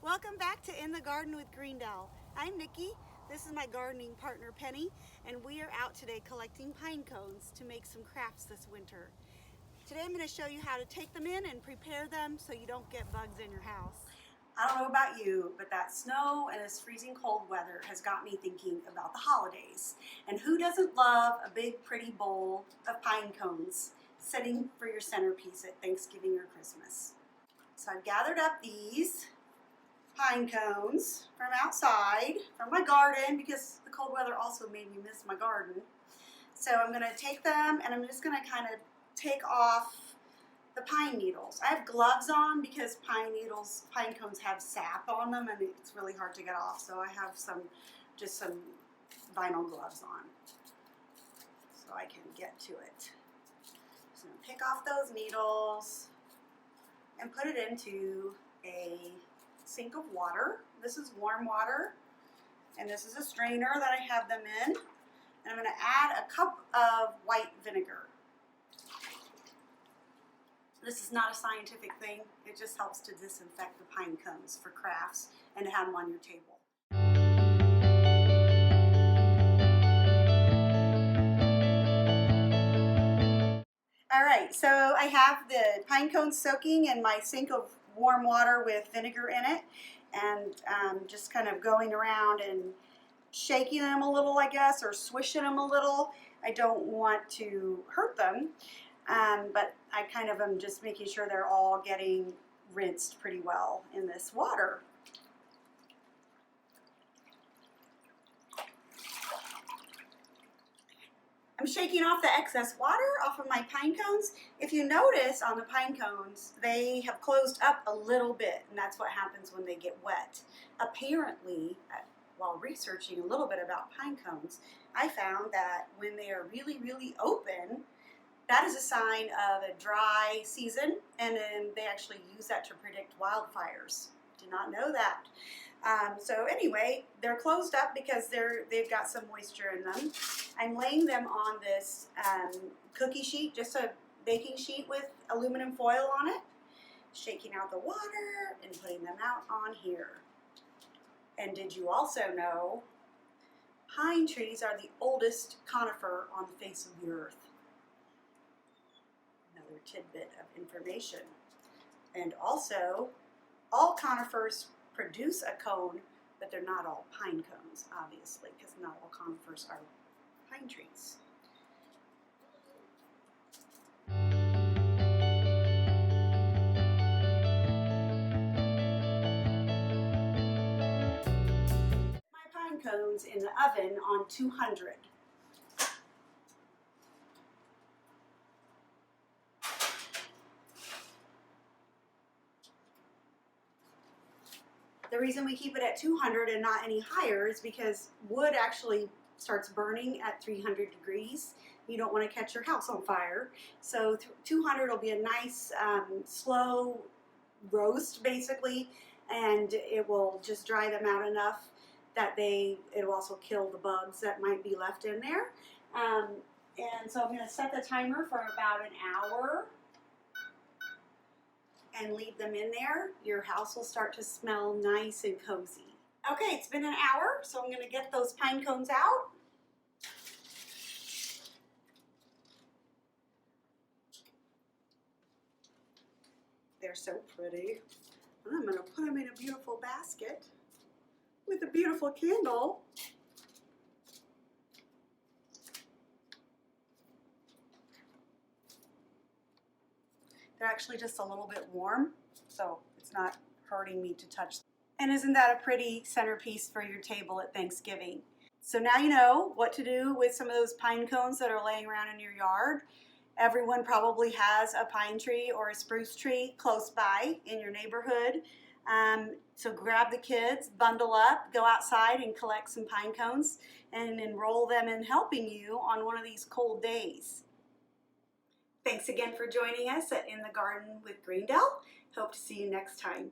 Welcome back to In the Garden with Greendell. I'm Nikki, this is my gardening partner Penny, and we are out today collecting pine cones to make some crafts this winter. Today I'm going to show you how to take them in and prepare them so you don't get bugs in your house. I don't know about you, but that snow and this freezing cold weather has got me thinking about the holidays. And who doesn't love a big pretty bowl of pine cones sitting for your centerpiece at Thanksgiving or Christmas? So I've gathered up these pine cones from outside, from my garden, because the cold weather also made me miss my garden. So I'm going to take them and I'm just going to kind of take off the pine needles. I have gloves on because pine cones have sap on them and it's really hard to get off. So I have just some vinyl gloves on so I can get to it. So I'm going to pick off those needles and put it into a sink of water. This is warm water and this is a strainer that I have them in. And I'm going to add a cup of white vinegar. This is not a scientific thing. It just helps to disinfect the pine cones for crafts and to have them on your table. All right, so I have the pine cones soaking in my sink of warm water with vinegar in it, and just kind of going around and shaking them a little, I guess, or swishing them a little. I don't want to hurt them. But I kind of am just making sure they're all getting rinsed pretty well in this water. I'm shaking off the excess water off of my pine cones. If you notice on the pine cones, they have closed up a little bit, and that's what happens when they get wet. Apparently, while researching a little bit about pine cones, I found that when they are really, really open, that is a sign of a dry season, and then they actually use that to predict wildfires. Did not know that. So anyway, they're closed up because they've got some moisture in them. I'm laying them on this cookie sheet, just a baking sheet with aluminum foil on it, shaking out the water and putting them out on here. And did you also know pine trees are the oldest conifer on the face of the earth? Another tidbit of information. And also, all conifers produce a cone, but they're not all pine cones, obviously, because not all conifers are pine trees. My pine cones in the oven on 200. The reason we keep it at 200 and not any higher is because wood actually starts burning at 300 degrees. You don't want to catch your house on fire. So 200 will be a nice slow roast basically, and it will just dry them out enough that it'll also kill the bugs that might be left in there. And so I'm going to set the timer for about an hour and leave them in there. Your house will start to smell nice and cozy. Okay, it's been an hour, so I'm going to get those pine cones out. They're so pretty. And I'm going to put them in a beautiful basket with a beautiful candle. They're actually just a little bit warm, so it's not hurting me to touch them. And isn't that a pretty centerpiece for your table at Thanksgiving? So now you know what to do with some of those pine cones that are laying around in your yard. Everyone probably has a pine tree or a spruce tree close by in your neighborhood. So grab the kids, bundle up, go outside and collect some pine cones and enroll them in helping you on one of these cold days. Thanks again for joining us at In the Garden with Greendell. Hope to see you next time.